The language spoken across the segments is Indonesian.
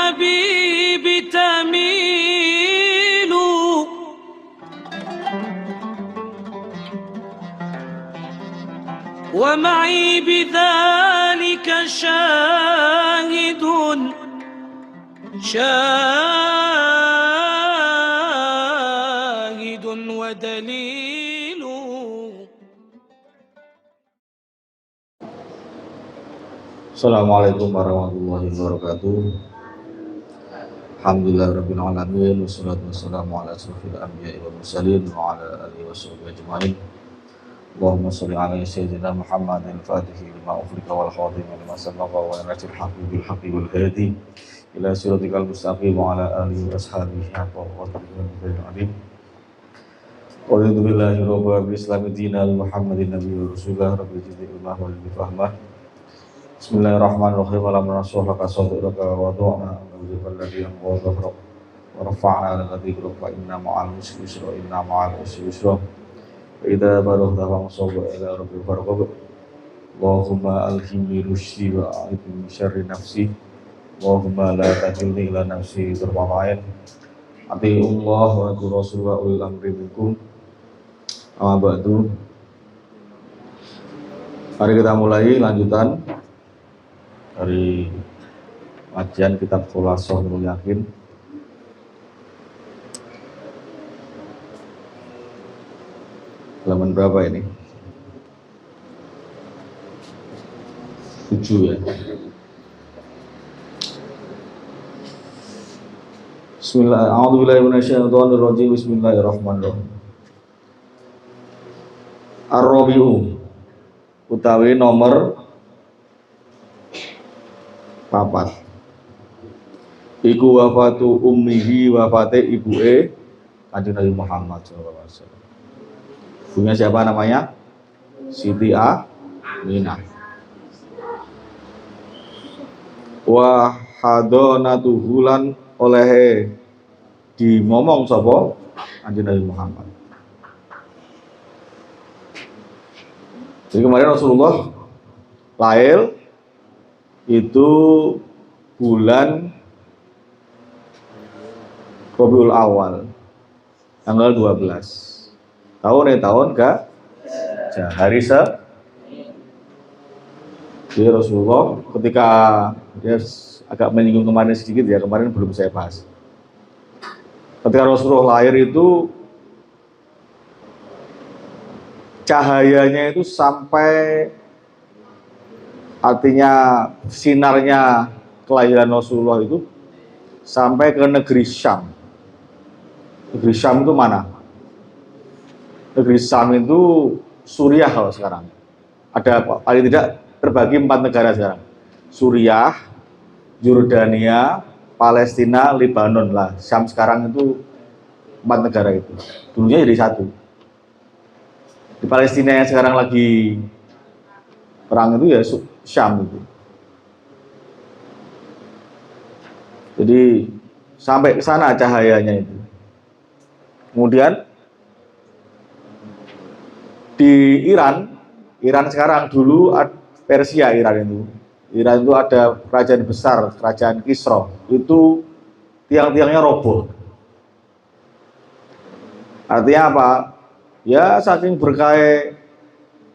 الحبيب تميل ومعي بذلك شاهد ودليل. Assalamualaikum warahmatullahi wabarakatuh. Alhamdulillahirabbil alamin wassalatu wassalamu ala asyrofil anbiya'i wal mursalin wa ala alihi washabbihi ajmain. Allahumma shalli ala sayyidina Muhammadin fatihi lima ughliqa wal khatimi lima sabaqa wa nasril haqqi bil haqqi wal hadi ila siratikal mustaqim wa ala alihi wa ashabihi haqqa qadrihi wa alim. Qul billahi rabbil islami dinal Muhammadin nabiyyi rasulullah rabbil jannah wal fahmah. Bismillahirrahmanirrahim. Alhamdulillahirrahmanirrahim. Sadaqaka wa du'ana alladhi yanqadha wa rafa'na alladhi rafa inna ma'al usri yusra inna ma'al usri yusra wa idza baraghta fansab ila rabbil farqab. Allahumma alhimni rusydi wa a'idni min syarri nafsi. Allahumma la takilni ila nafsi tarfata'in. Ati'ullah wa ati rasul wa ulil amri minkum. Amma ba'du. Mari kita mulai lanjutan dari kajian kitab Khulasah Nurul Yakin. Halaman berapa ini? 7 ya. Bismillahirrahmanirrahim. Bismillahirrahmanirrahim. Ar-Rabi'u utawi nomor papat iku wafatu ummihi, wafate ibuke Kanjeng Nabi Muhammad SAW. Ibunya siapa namanya? Siti Aminah. Wa hadonatuhu lan oleh dimomong sapa Kanjeng Nabi Muhammad. Jadi kemarin Rasulullah lahir itu bulan Rabiul Awal tanggal 12 tahun hari jadi Rasulullah ketika dia agak menyinggung kemarin sedikit ya, kemarin belum saya bahas. Ketika Rasulullah lahir itu cahayanya itu sampai, artinya sinarnya kelahiran Rasulullah itu sampai ke negeri Syam. Negeri Syam itu mana? Negeri Syam itu Suriah kalau sekarang. Ada apa? Paling tidak terbagi 4 negara sekarang. Suriah, Yordania, Palestina, Lebanon lah. Syam sekarang itu 4 negara itu. Dulunya jadi 1. Di Palestina yang sekarang lagi perang itu ya Syam itu. Jadi sampai ke sana cahayanya itu. Kemudian di Iran sekarang, dulu Persia Iran itu ada kerajaan besar, kerajaan Kisra. Itu tiang-tiangnya roboh. Artinya apa? Ya saking berkah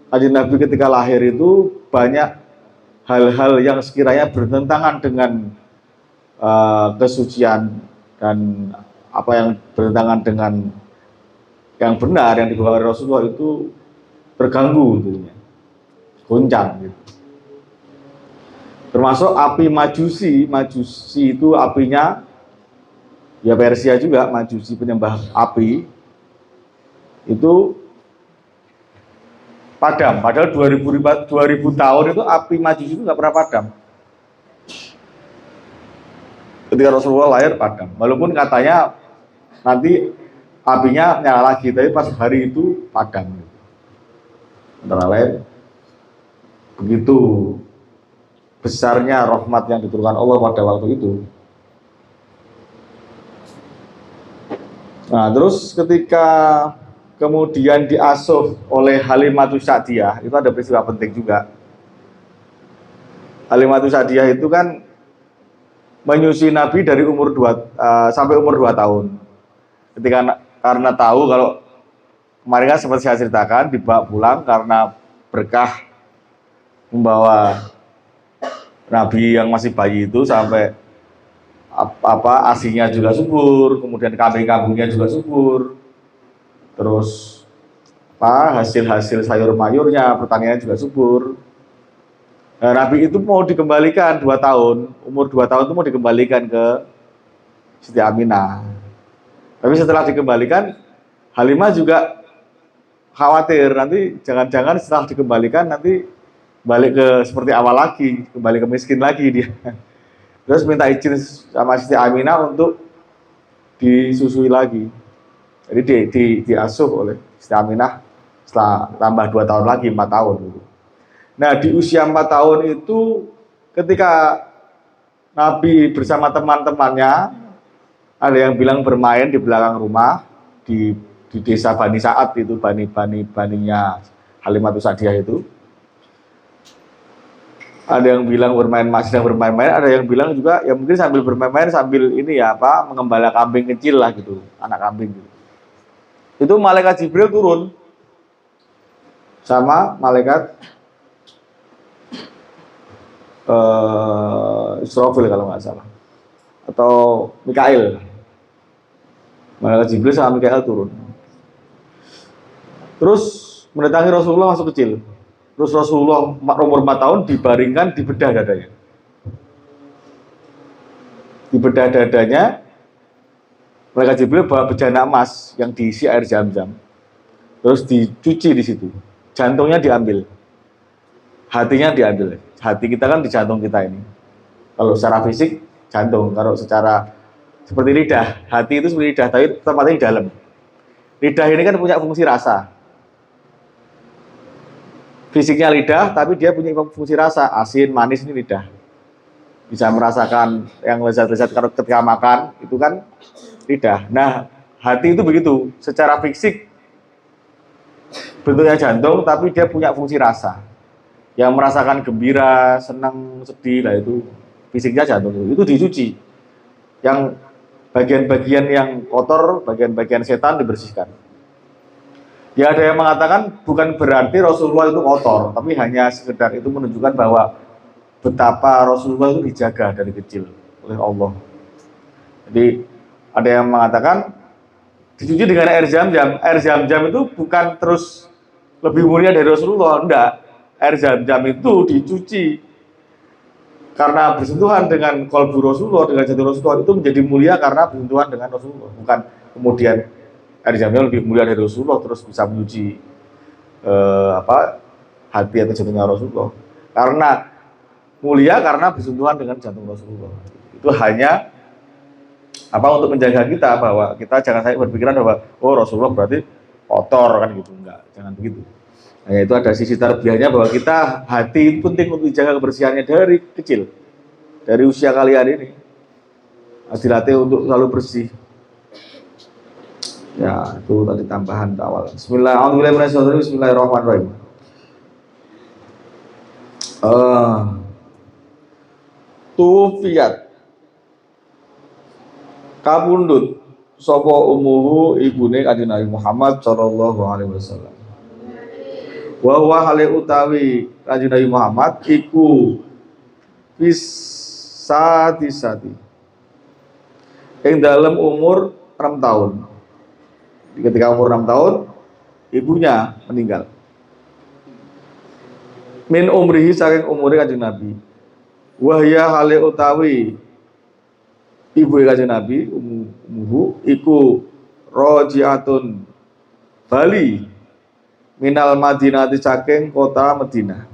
Kanjeng Nabi ketika lahir itu banyak hal-hal yang sekiranya bertentangan dengan kesucian dan apa yang bertentangan dengan yang benar yang dibawa oleh Rasulullah itu terganggu tentunya, goncang gitu. Termasuk api Majusi itu apinya ya Persia juga, Majusi penyembah api itu padam. Padahal 2000 tahun itu api Majusi itu nggak pernah padam. Ketika Rasulullah lahir padam. Walaupun katanya nanti apinya nyala lagi, tapi pas hari itu padam. Antara lain begitu besarnya rahmat yang diturunkan Allah pada waktu itu. Nah, terus ketika kemudian diasuh oleh Halimatus Sa'diyah, itu ada peristiwa penting juga. Halimatus Sa'diyah itu kan menyusui Nabi dari umur sampai umur 2 tahun. Karena tahu kalau kemarin kan sempat saya ceritakan dibawa pulang karena berkah membawa Nabi yang masih bayi itu sampai asinya juga subur, kemudian kambing-kambingnya juga subur, terus hasil-hasil sayur mayurnya, pertaniannya juga subur. Nah, Nabi itu mau dikembalikan 2 tahun, umur 2 tahun itu mau dikembalikan ke Siti Aminah. Tapi setelah dikembalikan, Halimah juga khawatir nanti jangan-jangan setelah dikembalikan nanti balik ke seperti awal lagi, kembali ke miskin lagi dia. Terus minta izin sama Siti Aminah untuk disusui lagi. Jadi diasuh oleh Siti Aminah setelah tambah 2 tahun lagi, 4 tahun. Nah, di usia 4 tahun itu ketika Nabi bersama teman-temannya, ada yang bilang bermain di belakang rumah di desa Bani Sa'ad itu, baninya Halimatus Sa'diyah itu. Ada yang bilang sedang bermain-main, ada yang bilang juga ya mungkin sambil bermain-main sambil mengembala kambing kecil lah gitu, anak kambing gitu. Itu malaikat Jibril turun sama malaikat Israfil kalau nggak salah, atau Mikail. Malaikat Jibril sama Mikail turun. Terus mendatangi Rasulullah masuk kecil. Terus Rasulullah umur 4 tahun dibaringkan di bedah dadanya. Di bedah dadanya, malaikat Jibril bawa bejana emas yang diisi air Zam-Zam. Terus dicuci di situ. Jantungnya diambil. Hatinya diambil. Hati kita kan di jantung kita ini. Kalau secara fisik, jantung. Kalau secara seperti lidah. Hati itu seperti lidah, tapi tempatnya di dalam. Lidah ini kan punya fungsi rasa. Fisiknya lidah, tapi dia punya fungsi rasa, asin, manis ini lidah. Bisa merasakan yang lezat-lezat ketika makan, itu kan lidah. Nah, hati itu begitu, secara fisik bentuknya jantung, tapi dia punya fungsi rasa. Yang merasakan gembira, senang, sedih, lah itu fisiknya jantung itu dicuci. Yang bagian-bagian yang kotor, bagian-bagian setan dibersihkan. Ya ada yang mengatakan bukan berarti Rasulullah itu kotor, tapi hanya sekedar itu menunjukkan bahwa betapa Rasulullah itu dijaga dari kecil oleh Allah. Jadi ada yang mengatakan dicuci dengan air Zam-Zam. Air Zam-Zam itu bukan terus lebih mulia dari Rasulullah, enggak. Air Zam-Zam itu dicuci karena bersentuhan dengan qalbu Rasulullah, dengan jantung Rasulullah, itu menjadi mulia karena bersentuhan dengan Rasulullah, bukan kemudian air Zam-Zam lebih mulia dari Rasulullah terus bisa menyuci hati atau jantungnya Rasulullah. Karena mulia karena bersentuhan dengan jantung Rasulullah. Itu hanya untuk menjaga kita, bahwa kita jangan sampai berpikiran bahwa Rasulullah berarti kotor kan gitu, enggak, jangan begitu. Nah, itu ada sisi tarbiyahnya bahwa kita hati itu penting untuk dijaga kebersihannya dari kecil, dari usia kalian ini dilatih untuk selalu bersih. Ya, itu tadi tambahan awal. Bismillahirrahmanirrahim. Tufiyat kabundut sapa umuhu ibune Kanjeng Nabi Muhammad sallallahu alaihi wasallam. Wa huwa hale utawi Kanjeng Nabi Muhammad iku sati ing dalam umur 6 tahun. Ketika umur 6 tahun ibunya meninggal. Min umrihi saking umure Kanjeng Nabi. Wahya hale utawi ibu Kanjeng Nabi umuhu iku rojiatun bali minal Madinati saking kota Madinah.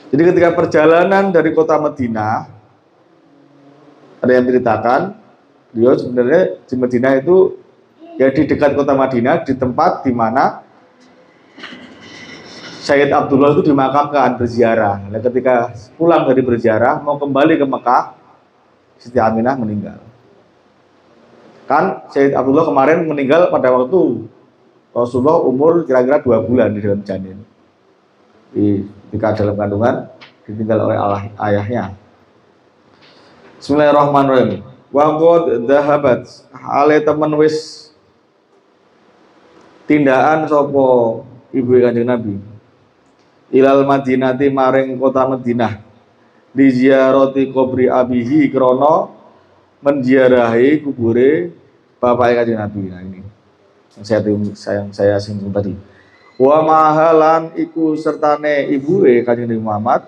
Jadi ketika perjalanan dari kota Madinah, ada yang menceritakan beliau sebenarnya di Madinah itu ya di dekat kota Madinah, di tempat di mana Sayyid Abdullah itu dimakamkan berziarah. Nah, ketika pulang dari berziarah mau kembali ke Mekah, Siti Aminah meninggal. Kan Sayyid Abdullah kemarin meninggal pada waktu Rasulullah umur kira-kira 2 bulan di dalam janin. Ketika dalam kandungan ditinggal oleh ayahnya. Bismillahirrahmanirrahim. Wa qad dhahabat hale temen wis tindakan sapa ibu Kanjeng Nabi ilal Madinati maring kota Madinah di ziarati kubri abihi krana menziarahi kubure bapak Kanjeng Nabi. Nah ini yang saya singgung tadi. Wa mahalan iku sertane ibuke Kanjeng Nabi Muhammad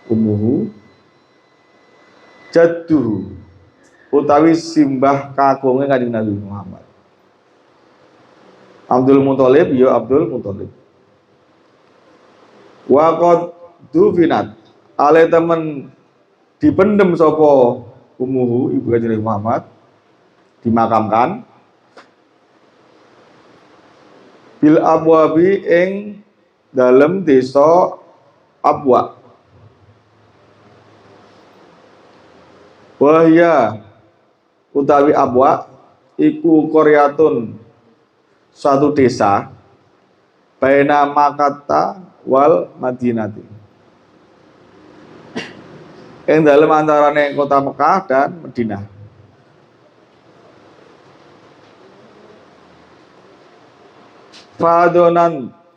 ummuhu jadduhu utawi simbah kagunge Kanjeng Nabi Muhammad Abdul Muthalib ya Abdul Muthalib. Wa qad dufinat ale temen dipendem sapa ummuhu ibu Kanjeng Nabi Muhammad dimakamkan bil abwabi ing dalem desa Abwa. Wahya utawi Abwa iku qaryatun suatu desa baina Makkah wal Madinati. Ing dalem antarane kota Mekah dan Madinah.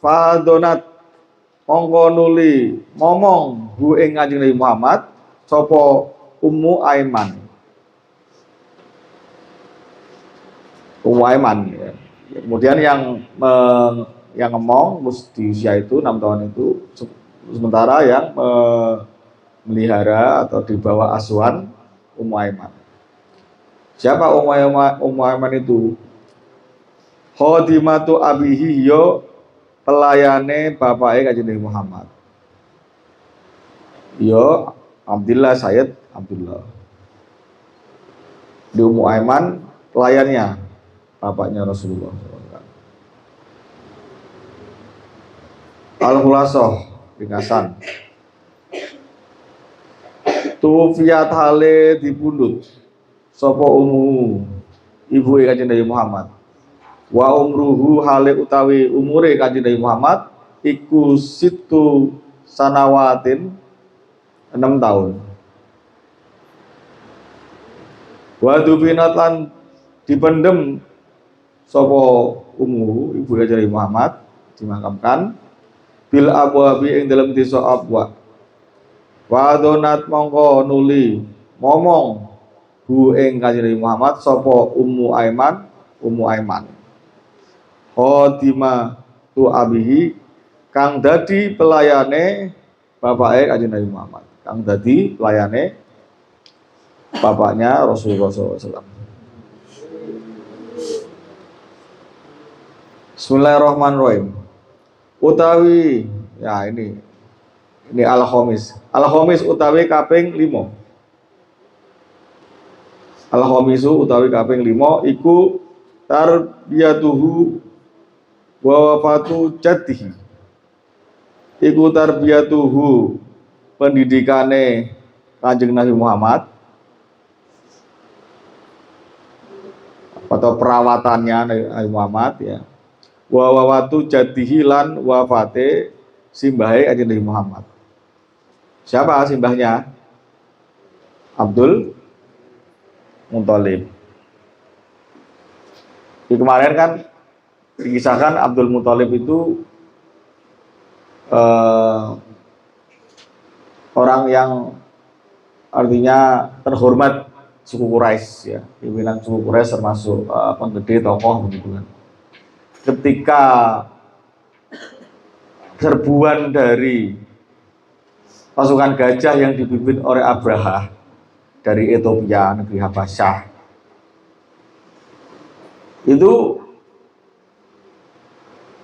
Fadonat mongko nuli ngomong bu ing Kanjeng Nabi Muhammad sapa Ummu Aiman. Ummu Aiman ya. Kemudian yang ngomong di usia itu 6 tahun itu, sementara yang melihara atau di bawah asuhan Ummu Aiman. Siapa Ummu Aiman itu? Khadimatu abihi yo pelayane bapake Kanjeng Nabi Muhammad. Yo Abdullah Sayyid Abdullah. Di Ummu Aiman pelayannya bapaknya Rasulullah SAW. Al-Khulasoh ringkasan. Tufiyat hale dipundhut sapa ummu ibu Kanjeng Nabi Muhammad. Wa umruhu hale utawi umure Kanjeng Nabi Muhammad iku situ sanawatin 6 tahun. Wa dubinat lan dipendem sapa ummu ibu Kanjeng Nabi Muhammad dimakamkan bil abwabi ing dalam desa Abwa. Wa donat mongko nuli ngomong bu ing Kanjeng Nabi Muhammad sapa Ummu Aiman Khotimah tu abihi kang dadi pelayane bapake Kanjeng Nabi Muhammad, kang dadi pelayane bapaknya Rasulullah SAW. Bismillahirrahmanirrahim. Utawi ya ini al-khamis. Al-khamis utawi kaping 5. Al-khamisu utawi kaping 5 iku tarbiyatuhu wa wafatu jaddihi. Iku tarbiyatuhu pendidikane Kanjeng Nabi Muhammad atau perawatannya Nabi Muhammad ya. Wa wafatu jaddihi lan wafate simbahe Kanjeng Nabi Muhammad. Siapa simbahnya? Abdul Muthalib. Di kemarin kan dikisahkan Abdul Muthalib itu orang yang artinya terhormat suku Quraisy ya, pimpinan suku Quraisy termasuk penggede tokoh begitu kan. Ketika serbuan dari pasukan gajah yang dipimpin oleh Abraha dari Ethiopia, negeri Habasyah, itu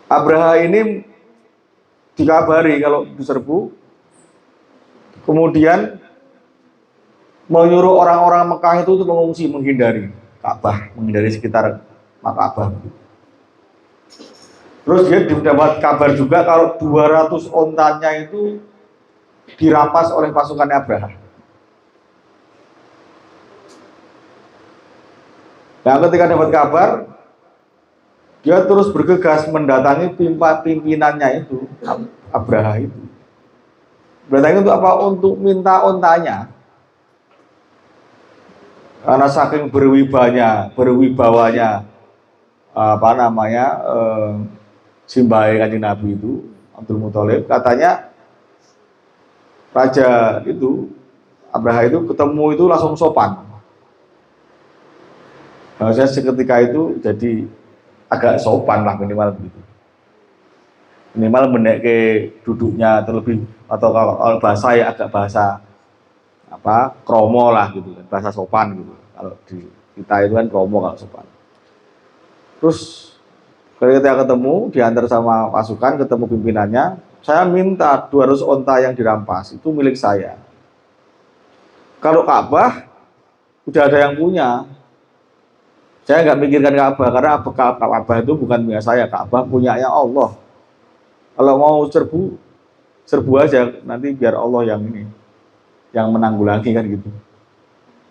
Abraha ini dikabari kalau diserbu, kemudian menyuruh orang-orang Mekah itu untuk mengungsi, menghindari Ka'bah, menghindari sekitar Ka'bah. Terus dia mendapat kabar juga kalau 200 ontanya itu dirampas oleh pasukan Abraha. Nah, ketika dapat kabar, dia terus bergegas mendatangi pimpinannya itu, Abraha itu. Berdatangi untuk apa? Untuk minta ontanya. Karena saking berwibawanya apa namanya simbahe Kanjeng Nabi itu Abdul Muthalib, katanya raja itu Abraha itu ketemu itu langsung sopan. Saya seketika itu jadi agak sopan lah minimal begitu. Minimal menaiki duduknya terlebih, atau kalau bahasa ya agak bahasa apa kromo lah gitu kan, bahasa sopan gitu. Kalau di kita itu kan kromo kalau sopan. Terus ketika ketemu diantar sama pasukan, ketemu pimpinannya, saya minta 200 onta yang dirampas itu milik saya. Kalau Ka'bah udah ada yang punya, saya nggak mikirkan Ka'bah, karena Ka'bah itu bukan punya saya, Ka'bah punyanya Allah. Kalau mau serbu aja, nanti biar Allah yang ini, yang menanggulangi kan gitu.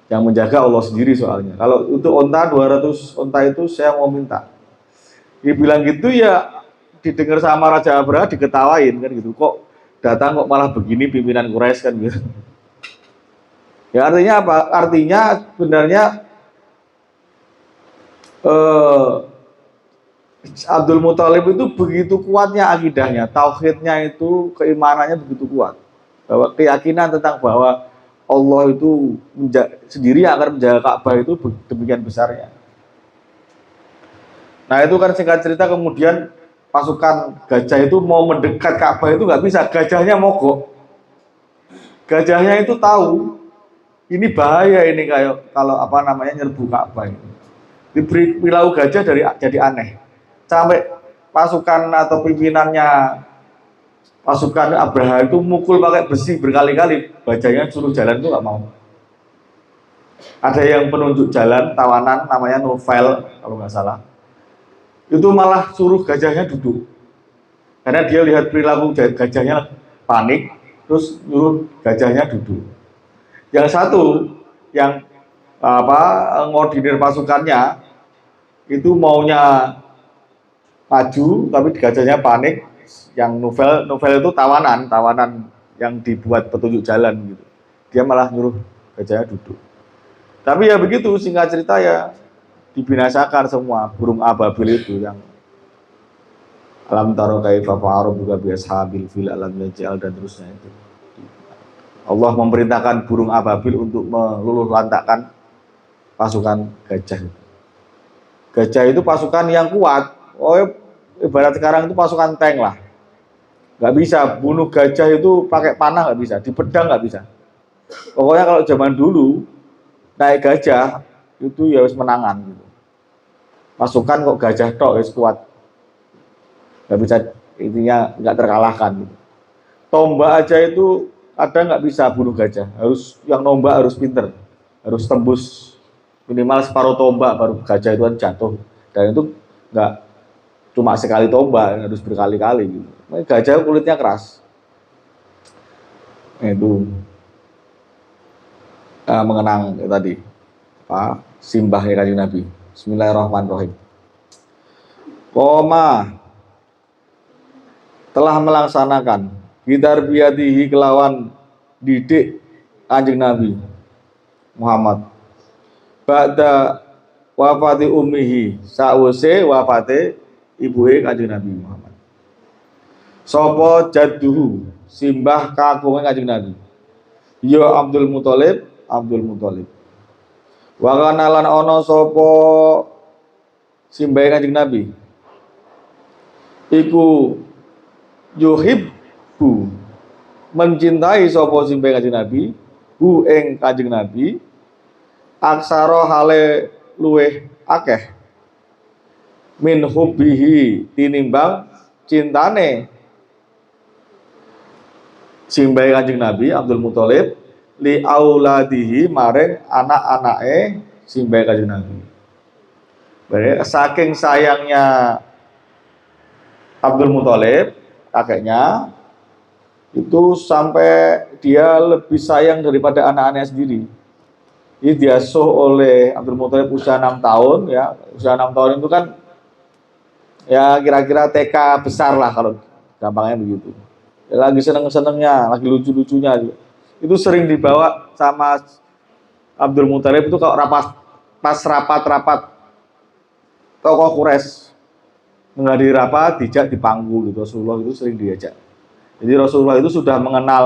Yang menjaga Allah sendiri soalnya. Kalau itu onta 200 onta itu saya mau minta. Dia bilang gitu ya, didengar sama Raja Abraha, diketawain kan gitu. Kok datang kok malah begini pimpinan Quraisy kan gitu. Ya artinya apa? Artinya sebenarnya Abdul Muthalib itu begitu kuatnya akidahnya, tauhidnya itu, keimanannya begitu kuat. Bahwa keyakinan tentang bahwa Allah itu sendiri yang akan menjaga Ka'bah itu demikian besarnya. Nah itu kan singkat cerita kemudian pasukan gajah itu mau mendekat Ka'bah itu nggak bisa, gajahnya mogok. Gajahnya itu tahu ini bahaya ini, kayak kalau apa namanya nyerbu Ka'bah ini. Diberi perilaku gajah jadi aneh. Sampai pasukan atau pimpinannya pasukan Abraha itu mukul pakai besi berkali-kali, bajanya suruh jalan itu nggak mau. Ada yang penunjuk jalan tawanan namanya Novel kalau nggak salah, itu malah suruh gajahnya duduk karena dia lihat perilaku gajahnya panik, terus suruh gajahnya duduk. Yang satu yang apa ngordinir pasukannya itu maunya maju tapi gajahnya panik. Yang novel itu tawanan yang dibuat petunjuk jalan gitu, dia malah nyuruh gajahnya duduk. Tapi ya begitu, singkat cerita ya dibinasakan semua burung ababil itu yang alam taro kaifa fa'ala juga biashabil fil alam yaj'al dan terusnya itu. Allah memerintahkan burung ababil untuk meluluh lantakkan pasukan gajah. Gajah itu pasukan yang kuat. Ibarat sekarang itu pasukan tank lah. Nggak bisa bunuh gajah itu pakai panah, nggak bisa, di pedang nggak bisa. Pokoknya kalau zaman dulu naik gajah itu ya harus menangan gitu. Pasukan kok gajah tok harus kuat, nggak bisa, intinya nggak terkalahkan gitu. Tombak aja itu kadang nggak bisa bunuh gajah, harus yang nombak harus pinter, harus tembus minimal separuh tombak baru gajah itu kan jatuh. Dan itu nggak cuma sekali tombak, harus berkali-kali gitu. Gajah kulitnya keras. Itu mengenang tadi apa simbahnya Kanjeng Nabi. Bismillahirrahmanirrahim. Koma telah melaksanakan bidarbiyatihi kelawan didik Kanjeng Nabi Muhammad ba'da wafati ummihi, sa'use wafate ibuke Kanjeng Nabi Muhammad. Sopo jadduhu simbah kagungan Kanjeng Nabi ya Abdul Muthalib. Wa kana lan ana sapa simbah Kanjeng Nabi iku yuhibbu mencintai sapa simbah Kanjeng Nabi hu ing Kanjeng Nabi aksara hale luweh akeh min hubbihi tinimbang cintane simbah Kanjeng Nabi Abdul Muthalib li auladihi maring anak-anake simbah Kanjeng Nabi. Berarti saking sayangnya Abdul Muthalib kakeknya itu sampai dia lebih sayang daripada anak-anaknya sendiri. Ini diasuh oleh Abdul Muthalib usia 6 tahun ya. Usia 6 tahun itu kan ya kira-kira TK besar lah kalau gampangnya begitu. lagi seneng-senengnya, lagi lucu-lucunya. Itu sering dibawa sama Abdul Muthalib itu kalau pas rapat-rapat tokoh Quraisy menghadiri rapat, dijak di panggung gitu. Rasulullah itu sering diajak. Jadi Rasulullah itu sudah mengenal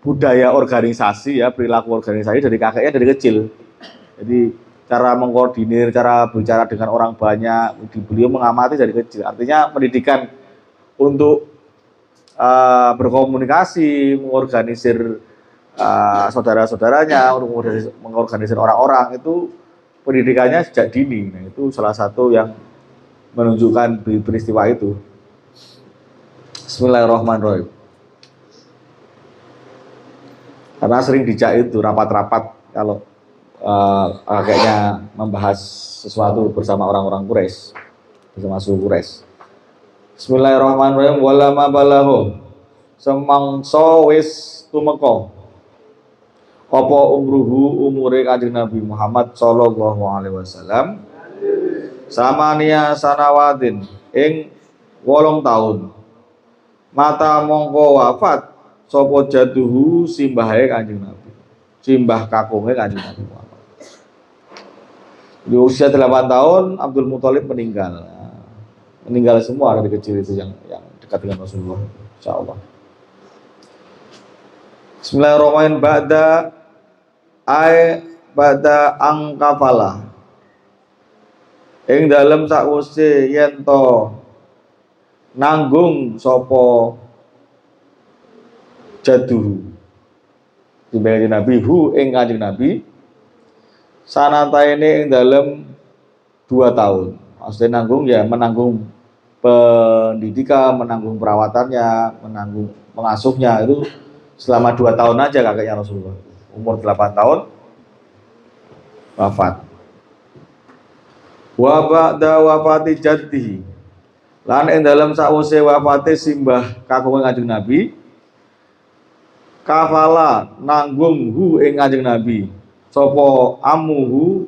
budaya organisasi ya, perilaku organisasi dari kakeknya dari kecil. Jadi cara mengkoordinir, cara bicara dengan orang banyak, beliau mengamati dari kecil. Artinya pendidikan untuk berkomunikasi, mengorganisir saudara-saudaranya, untuk mengorganisir orang-orang itu pendidikannya sejak dini. Nah, itu salah satu yang menunjukkan peristiwa itu. Bismillahirrahmanirrahim. Karena sering dijak itu rapat-rapat kalau kakeknya membahas sesuatu bersama orang-orang Quraisy, bersama suku Quraisy. Bismillahirrahmanirrahim. Walama balahu semangsa wis tumeka apa umruhu umure Kanjeng Nabi Muhammad sallallahu alaihi wasallam samania sanawatin ing 8 tahun. Mata mongko wafat sapa jaduhu simbahe Kanjeng Nabi. Simbah kakunge Kanjeng Nabi Muhammad. Di usia 8 tahun Abdul Muthalib meninggal. Meninggal semua dari kecil itu yang dekat dengan Rasulullah insyaallah. Bismillahirrahmanirrahim. Ba'da angkafala ing dalem sakwise yen to nanggung sapa jaduhu dibagi Nabi hu ing Kanjeng Nabi sanataine ing dalem 2 tahun. Maksudnya nanggung ya menanggung pendidikan, menanggung perawatannya, menanggung pengasuhnya itu selama 2 tahun aja kakeknya Rasulullah. Umur 8 tahun wafat. Wa ba'da wafati jaddihi lan ing dalem sakwise wafate simbah kakunge Kanjeng Nabi kafala nanggung hu ing Kanjeng Nabi sapa amuhu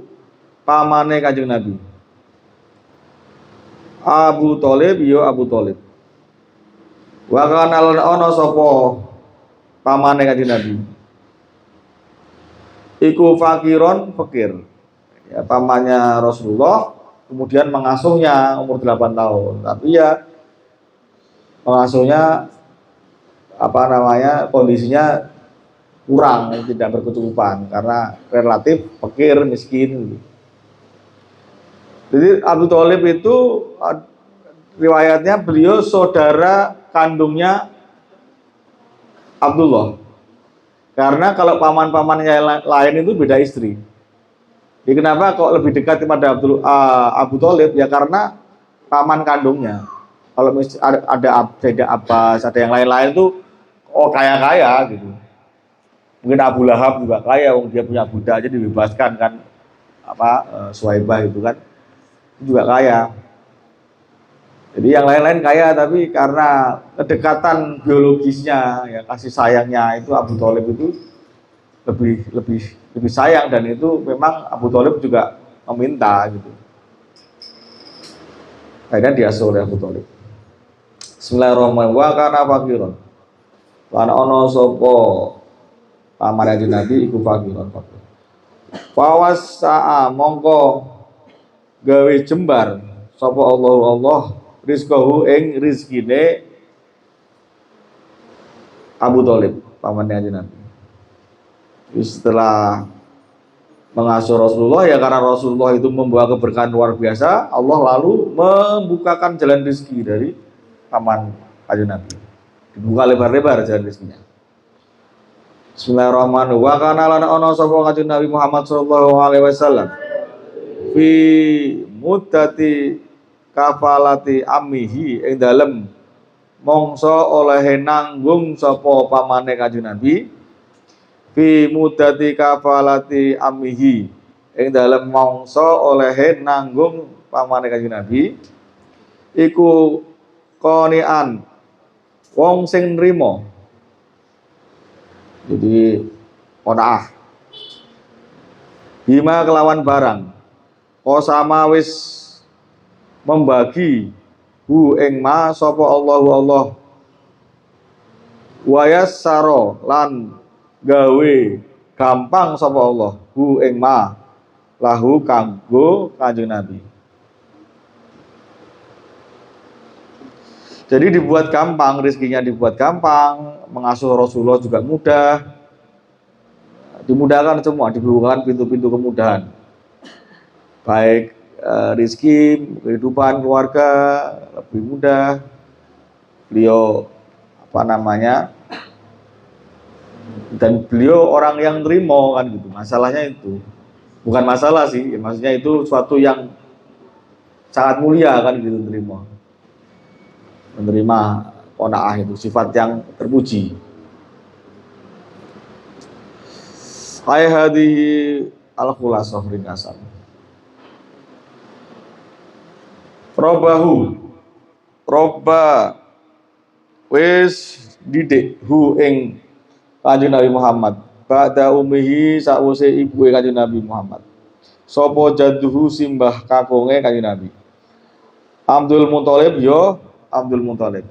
pamane Kanjeng Nabi Abu Thalib ya Abu Thalib. Wa kana lan ana sapa pamane Kanjeng Nabi iku fakiron fakir. Ya pamannya Rasulullah kemudian mengasuhnya umur 8 tahun. Tapi ya mengasuhnya kondisinya kurang, tidak berkecukupan karena relatif fakir, miskin. Jadi Abu Thalib itu riwayatnya beliau saudara kandungnya Abdullah. Karena kalau paman-pamannya lain itu beda istri. Jadi kenapa kok lebih dekat kepada Abu Thalib? Ya karena paman kandungnya. Kalau ada Abbas, ada yang lain-lain tuh kaya-kaya gitu. Mungkin Abu Lahab juga kaya, dia punya budak aja dibebaskan kan. Suwaibah itu kan juga kaya. Jadi yang lain-lain kaya, tapi karena kedekatan biologisnya, ya kasih sayangnya itu Abu Thalib itu lebih sayang, dan itu memang Abu Thalib juga meminta gitu. Akhirnya diasuh oleh Abu Thalib. Bismillahirrahmanirrahim. Wa kana fakiron. Wa ana sapa pamane Nabi iku fakiron. Fawasa'a mongko gawe jembar sapa Allah rizqahu ing rizkine Abu Thalib pamannya Nabi. Setelah mengasuh Rasulullah, ya karena Rasulullah itu membawa keberkahan luar biasa, Allah lalu membukakan jalan rezeki dari paman Kanjeng Nabi. Dibuka lebar-lebar jalan rezekinya. Bismillahirrahmanirrahim. Wa kana lana ana sapa Kanjeng Nabi Muhammad sallallahu alaihi wasallam fi muddati kafalati amihi ing dalem mongso oleh nanggung sapa pamane Kanjeng Nabi fi muddati kafalati amihi ing dalem mongso oleh nanggung pamane Kanjeng Nabi iku qanian wong sing nrimo. Jadi qanaah bima kelawan barang qosama wis membagi hu ing ma sapa Allah wa yassara lan gawe gampang sapa Allah hu ing ma lahu kanggo Kanjeng Nabi. Jadi dibuat gampang, rezekinya dibuat gampang, mengasuh Rasulullah juga mudah, dimudahkan semua, dibukakan pintu-pintu kemudahan, baik rezeki, kehidupan keluarga lebih mudah. Beliau dan beliau orang yang terima kan gitu. Masalahnya itu bukan masalah sih, maksudnya itu suatu yang sangat mulia kan gitu, menerima qanaah itu sifat yang terpuji. Hai hadhihi al-khulasah ringkasan. Robba wis didik hu ing Kanjeng Nabi Muhammad ba'da ummihi sawise ibuke Kanjeng Nabi Muhammad. Sapa jadduhu simbah kakonge Kanjeng Nabi. Abdul Muthalib yo Abdul Muthalib.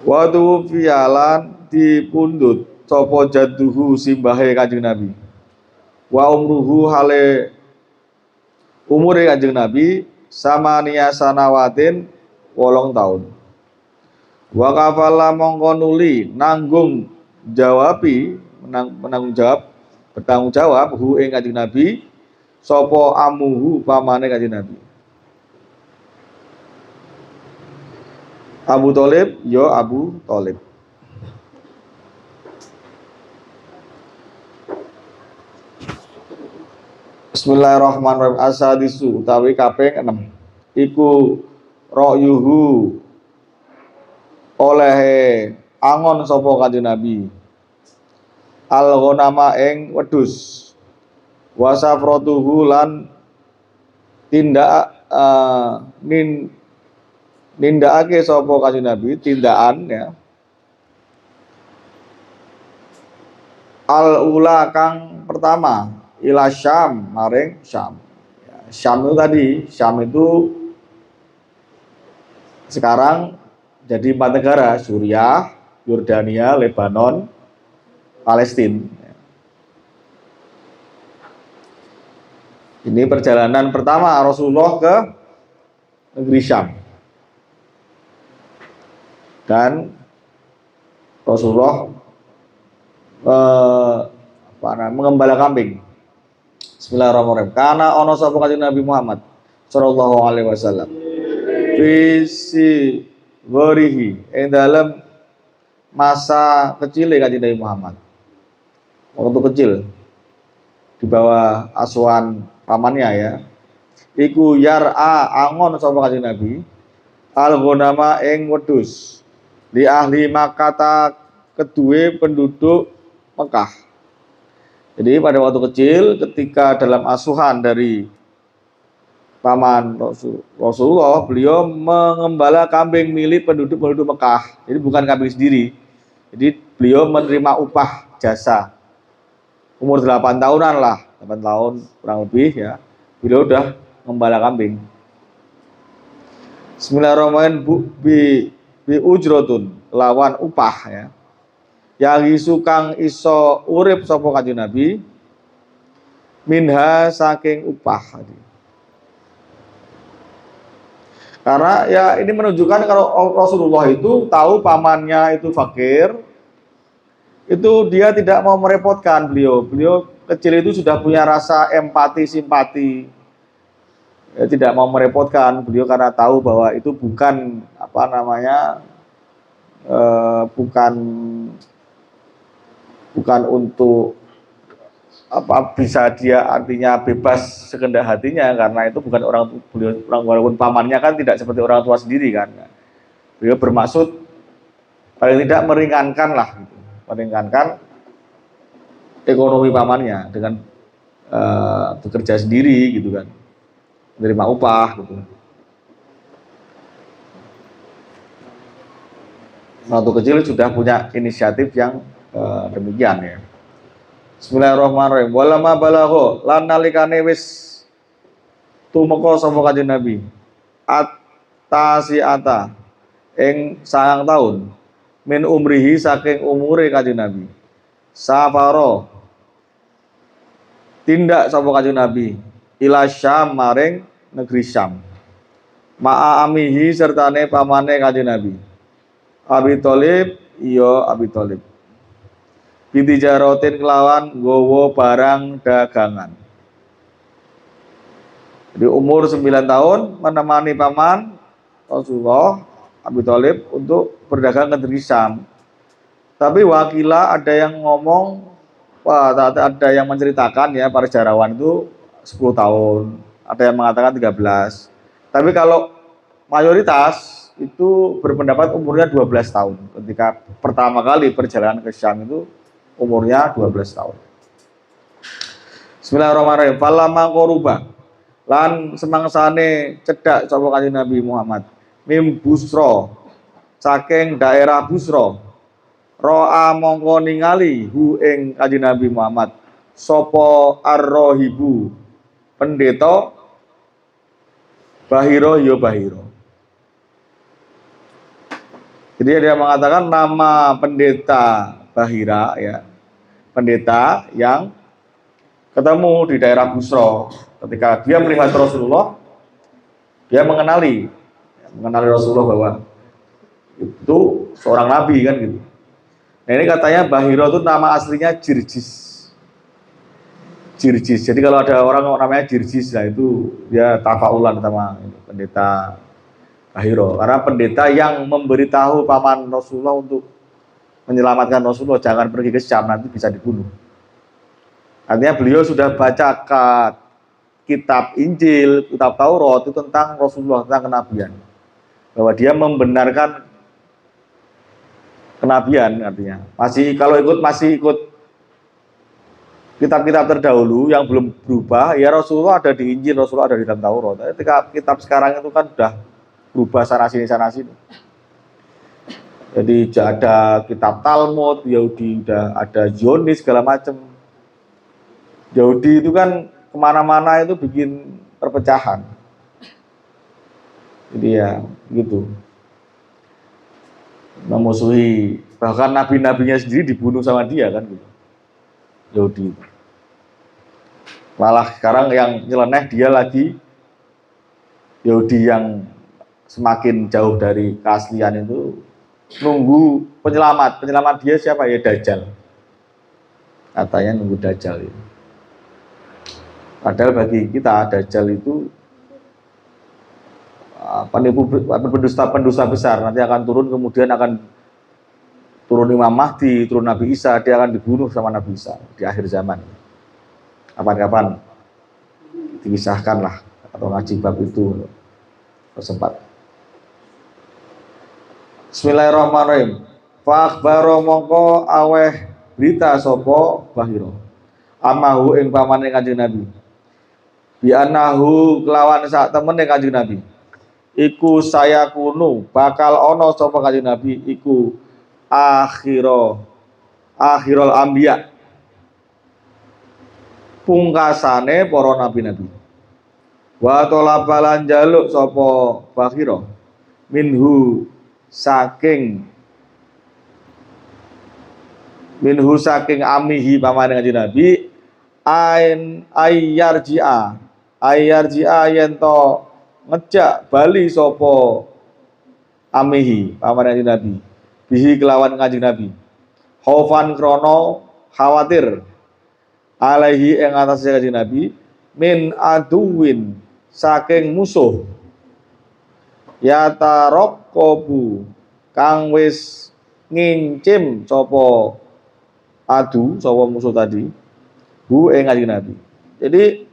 Watu fialan dipundhut sapa jadduhu simbahe Kanjeng Nabi. Wa umruhu hale umure Kanjeng Nabi samania sanawatin 8 tahun. Wa kafala mongko nuli nanggung menanggung jawab bertanggung jawab hu ing Kanjeng Nabi sapa amuhu pamane Kanjeng Nabi. Abu Thalib yo Abu Thalib. Bismillahirrahmanirrahim. Asadisu utawi kaping 6 iku ra'yuhu oleh angon sapa Kanjeng Nabi al-ghanama ing wedhus wasafratuhu lan tindak nindakake sapa Kanjeng Nabi tindakan ya al-ula kang pertama ila Syam maring Syam. Ya, Syam itu sekarang jadi 4 negara, Suriah, Yordania, Lebanon, Palestina. Ini perjalanan pertama Rasulullah ke negeri Syam. Dan Rasulullah mengembala kambing. Bismillahirrahmanirrahim. Karena ono sapa Kanjeng Nabi Muhammad sallallahu alaihi wasallam. Visi warihi ing dalam masa kecil Kanjeng Nabi Muhammad. Waktu kecil di bawah asuhan pamannya ya. Iku yar'a angon sapa Kanjeng Nabi al-ghanama ing wedhus li ahli Makkah kedue penduduk Mekah. Jadi pada waktu kecil ketika dalam asuhan dari paman Rasulullah, beliau mengembala kambing milik penduduk Mekah. Jadi bukan kambing sendiri. Jadi beliau menerima upah jasa. Umur 8 tahunan lah, 8 tahun kurang lebih ya. Beliau udah mengembala kambing. Bismillahirrahmanirrahim bi ujrotun lawan upah ya. Yang isukang iso urip sapa Kanjeng Nabi minha saking upah. Karena ya ini menunjukkan kalau Rasulullah itu tahu pamannya itu fakir, itu dia tidak mau merepotkan beliau. Beliau kecil itu sudah punya rasa empati, simpati. Ya, tidak mau merepotkan beliau karena tahu bahwa itu bukan bukan untuk bisa dia artinya bebas sekehendak hatinya, karena itu bukan beliau walaupun pamannya kan tidak seperti orang tua sendiri kan. Beliau bermaksud paling tidak meringankan ekonomi pamannya dengan bekerja sendiri gitu kan, menerima upah gitu. Waktu kecil sudah punya inisiatif yang demikian ya. Bismillahirrahmanirrahim. Walama balagho lan nalikane wis tumeka sapa Kanjeng Nabi atasiata ing 9 tahun min umrihi saking umure Kanjeng Nabi. Safaro tindak sapa Kanjeng Nabi ila Syam maring negeri Syam. Ma'a amihi sertane pamane Kanjeng Nabi. Abi Thalib iya Abi Thalib. Bitijarotin kelawan nggawa barang dagangan. Di umur 9 tahun menemani paman Rasulullah Abi Thalib untuk berdagang ke negeri Syam. Tapi wakila ada yang ngomong, ada yang menceritakan ya para sejarawan itu 10 tahun, ada yang mengatakan 13. Tapi kalau mayoritas itu berpendapat umurnya 12 tahun. Ketika pertama kali perjalanan ke Syam itu umurnya 12 tahun. Bismillahirrahmanirrahim. Falamma qaruba lan semangsane cedhak sapa Kanjeng Nabi Muhammad mim Busra saking daerah Busra ro'a mongko ningali hu ing Kanjeng Nabi Muhammad sapa ar-rahibu pendeta Bahira ya Bahira. Jadi dia mengatakan nama pendeta Bahira ya, pendeta yang ketemu di daerah Busra. Ketika dia melihat Rasulullah, dia mengenali Rasulullah bahwa itu seorang nabi kan gitu. Nah ini katanya Bahira itu nama aslinya Jirjis. Jadi kalau ada orang namanya Jirjis, nah itu dia tafaulan sama pendeta Bahira. Karena pendeta yang memberitahu paman Rasulullah untuk menyelamatkan Rasulullah jangan pergi ke Syam nanti bisa dibunuh. Artinya beliau sudah baca kitab Injil, kitab Taurat itu tentang Rasulullah, tentang kenabian. Bahwa dia membenarkan kenabian artinya. Masih ikut kitab-kitab terdahulu yang belum berubah, ya Rasulullah ada di Injil, Rasulullah ada di dalam Taurat. Ketika kitab sekarang itu kan sudah berubah sana sini. Jadi ada kitab Talmud, Yahudi udah ada Zionis segala macam. Yahudi itu kan kemana-mana itu bikin perpecahan. Jadi ya gitu. Memusuhi, bahkan nabi-nabinya sendiri dibunuh sama dia kan gitu. Yahudi. Malah sekarang yang nyeleneh dia lagi Yahudi yang semakin jauh dari keaslian itu nunggu penyelamat dia siapa ya Dajjal. Katanya nunggu Dajjal itu. Padahal bagi kita Dajjal itu pendusta besar, nanti akan turun, kemudian akan turun Imam Mahdi, turun Nabi Isa, dia akan dibunuh sama Nabi Isa di akhir zaman. Kapan-kapan dikisahkan lah atau ngaji bab itu sempat. Bismillahirrahmanirrahim. Fa akhbaro mongko aweh berita sapa Bahira. Amahu ing pamane Kanjeng Nabi. Bi anahu kelawan sak temene Kanjeng Nabi. Iku saya kunu bakal ana sapa Kanjeng Nabi iku akhirul anbiya. Pungkasane para nabi-nabi. Wa talabalan jaluk sapa Bahira minhu saking amihi pamane Kanjeng Nabi ayyarji'a yen to ngejak bali sapa amihi pamane Kanjeng Nabi bihi kelawan Kanjeng Nabi khaufan krono khawatir alaihi ing atase Kanjeng Nabi min aduwin saking musuh yataraqabu kang wis ngincim sapa musuh tadi hu ing Kanjeng Nabi. Jadi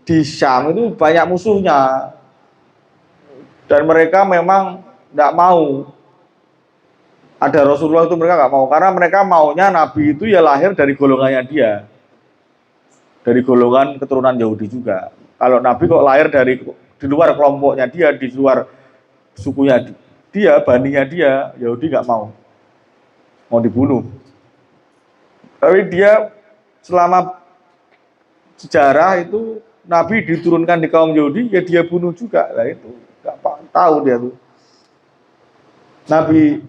di Syam itu banyak musuhnya dan mereka memang tidak mau ada Rasulullah itu, mereka nggak mau karena mereka maunya Nabi itu ya lahir dari golongannya dia, dari golongan keturunan Yahudi juga. Kalau Nabi kok lahir di luar kelompoknya dia, di luar sukunya dia, baninya dia, Yahudi nggak mau dibunuh. Tapi dia selama sejarah itu Nabi diturunkan di kaum Yahudi, ya dia bunuh juga. Lah itu nggak tahu dia tuh. Nabi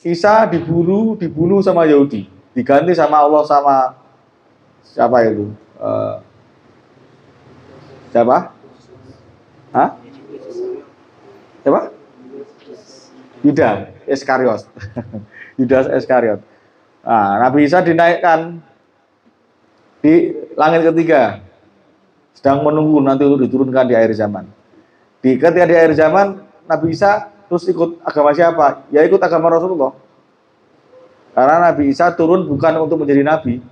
Isa dibunuh sama Yahudi, diganti sama Allah sama siapa itu? Siapa? Hah? Siapa? Yudas Iskariot. Yudas Iskariot. Nah, Nabi Isa dinaikkan di langit ketiga, sedang menunggu nanti untuk diturunkan di akhir zaman. Ketika di akhir zaman, Nabi Isa terus ikut agama siapa? Ya ikut agama Rasulullah. Karena Nabi Isa turun bukan untuk menjadi nabi,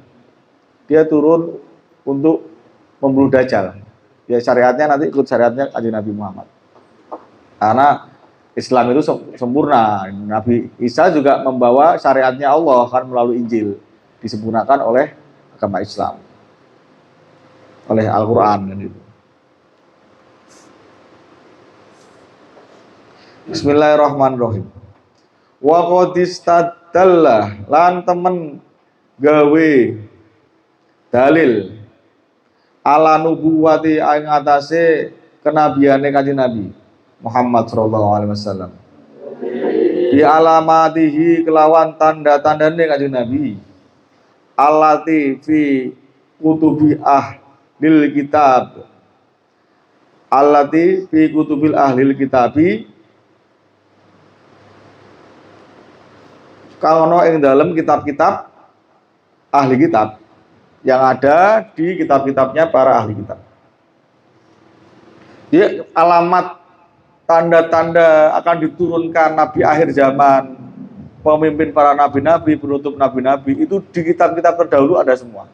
dia turun untuk membunuh Dajjal. Ya syariatnya nanti ikut syariatnya Kanjeng Nabi Muhammad. Karena Islam itu sempurna. Nabi Isa juga membawa syariatnya Allah kan melalui Injil, disempurnakan oleh agama Islam, oleh Al-Quran dan itu. Bismillahirrahmanirrahim. Wa qadistadallah lan temen gawe dalil ala nubuwati ing atase kenabiane Kanjeng Nabi Muhammad sallallahu alaihi wasallam. Bi alamatihi kelawan tanda-tandane Kanjeng Nabi. Allati fi kutubi ahlil kitab. Allati fi kutubil ahlil kitabi. Kalau ing dalam kitab-kitab ahli kitab yang ada di kitab-kitabnya para ahli kitab. Jadi alamat tanda-tanda akan diturunkan nabi akhir zaman, pemimpin para nabi-nabi, penutup nabi-nabi, itu di kitab-kitab terdahulu ada semua.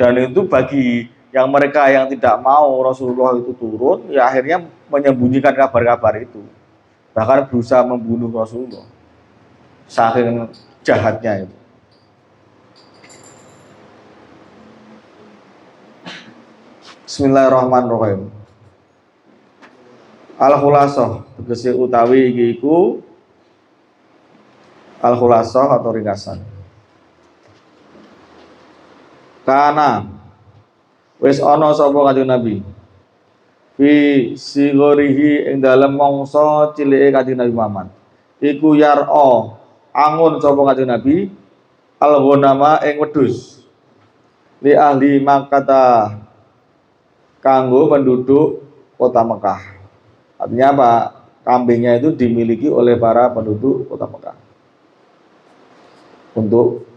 Dan itu bagi yang mereka yang tidak mau Rasulullah itu turun, ya akhirnya menyembunyikan kabar-kabar itu. Bahkan berusaha membunuh Rasulullah. Saking jahatnya itu. Bismillahirrahmanirrahim. Al-Khulasah, tegese utawi iki iku Al-Khulasah atau ringkasan. Kana wis ana sapa Kanjeng Nabi fi sigorihi ing dalem mangsa cilike Kanjeng Nabi Muhammad. Iku yar'a angun sapa Kanjeng Nabi al-ghanama ing wedhus li ahli Makkah kanggo penduduk kota Mekah. Artinya apa? Kambingnya itu dimiliki oleh para penduduk kota Mekah untuk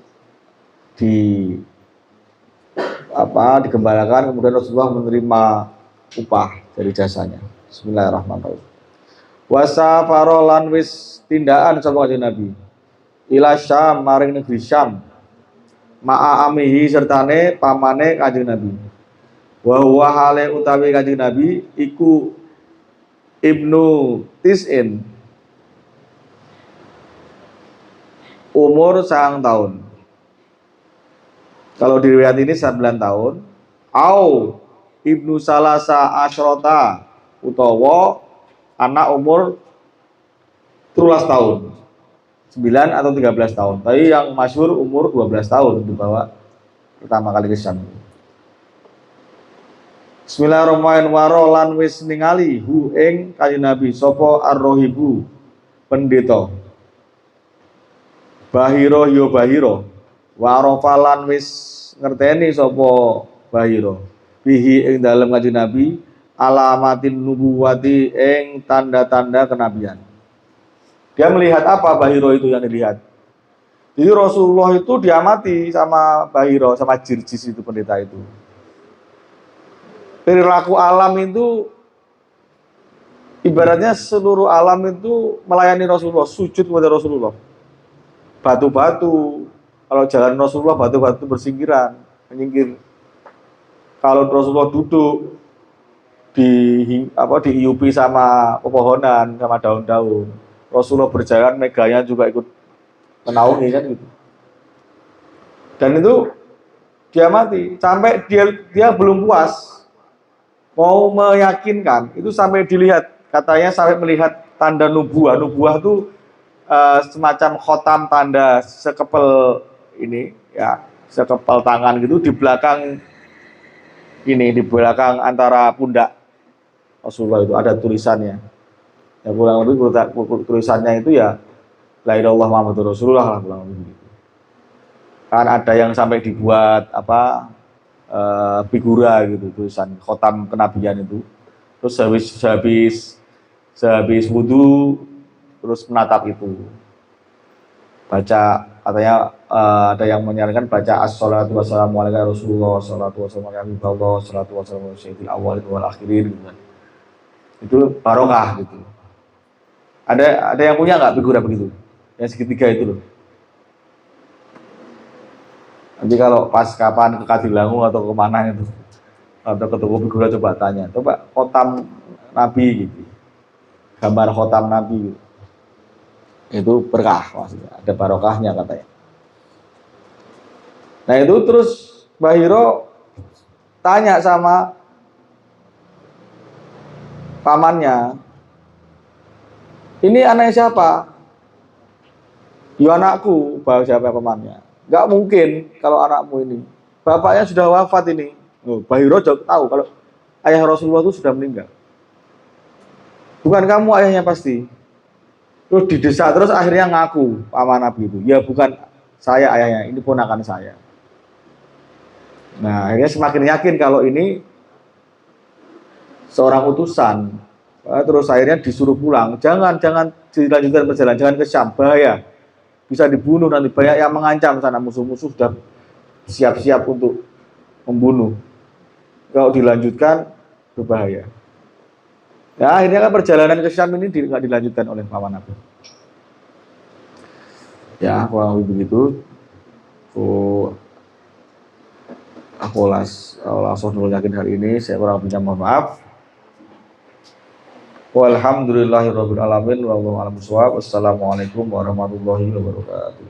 digembalakan, kemudian Rasulullah menerima upah dari jasanya. Bismillahirrahmanirrahim. Wasa farolan wis tindakan sapa Kanjeng Nabi ila Syam maring negeri Syam ma'a amihi sertane pamane Kanjeng Nabi. Wa huwa hale utawi Kanjeng Nabi iku Ibnu Tis'in umur 9 tahun. Kalau di riwayat ini 9 tahun. Au Ibnu Salasa Asyrota utawa anak umur 13 tahun. 9 atau 13 tahun. Tapi yang masyhur umur 12 tahun dibawa pertama kali ke Syam. Bismillahirrahmanirrahim. Warolan wis ningali hu ing Kanjeng Nabi sapa ar-rahibu pendeta. Bahiro yo bahiro. Warofalan wis ngerteni sapa bahiro. Bihi ing dalem Kanjeng Nabi alamatin nubuwati ing tanda-tanda kenabian. Dia melihat apa Bahiro itu yang dilihat? Jadi Rasulullah itu diamati sama Bahiro, sama Jirjis itu pendeta itu. Perilaku alam itu ibaratnya seluruh alam itu melayani Rasulullah, sujud kepada Rasulullah. Batu-batu, kalau jalan Rasulullah batu-batu bersingkiran, menyingkir. Kalau Rasulullah duduk diiupi sama pepohonan, sama daun-daun. Rasulullah berjalan, meganya juga ikut menaungi kan gitu. Dan itu dia mati sampai dia belum puas, mau meyakinkan itu sampai dilihat, katanya sampai melihat tanda nubuah. Nubuah itu semacam khotam, tanda sekepel ini ya, sekepel tangan gitu di belakang ini, di belakang antara pundak Rasulullah itu ada tulisannya. Ya kurang lebih tulisannya itu ya la ilaha illallah Muhammadur Rasulullah lah kurang lebih begitu. Kan ada yang sampai dibuat figura gitu tulisan khotam kenabian itu. Terus sehabis wudu terus menatap itu. Baca katanya ada yang menyarankan baca as-salatu wassalamu ala Rasulullah, salatu wassalamu ala Habibullah, salatu wassalamu ala sayyidil awwalin wal akhirin gitu kan. Itu barokah gitu. Ada yang punya nggak figura begitu? Yang segitiga itu loh. Nanti kalau pas kapan ke Kadilangu atau kemana itu atau ke toko figura coba tanya, coba khotam Nabi gitu, gambar khotam Nabi gitu. Itu berkah maksudnya, ada barokahnya katanya. Nah itu terus Mbah Hiro tanya sama pamannya, ini anaknya siapa? Ya anakku, bahwa siapa pamannya. Nggak mungkin kalau anakmu ini, bapaknya sudah wafat ini. Mbah Hiro tahu kalau ayah Rasulullah itu sudah meninggal. Bukan kamu ayahnya pasti. Terus didesak, terus akhirnya ngaku paman Nabi itu. Ya bukan saya ayahnya, ini ponakan saya. Nah akhirnya semakin yakin kalau ini seorang utusan. Terus akhirnya disuruh pulang. Jangan dilanjutkan perjalanan, jangan ke Syam, bahaya. Bisa dibunuh nanti, banyak yang mengancam sana, musuh-musuh sudah siap-siap untuk membunuh. Kalau dilanjutkan berbahaya. Ya akhirnya kan perjalanan ke Syam ini nggak dilanjutkan oleh paman Nabi. Ya kurang lebih begitu. Aku langsung yakin hari ini saya kurang lebihnya mohon maaf. Walhamdulillahirabbil alamin wallahu a'lam bishawab. Wassalamualaikum warahmatullahi wabarakatuh.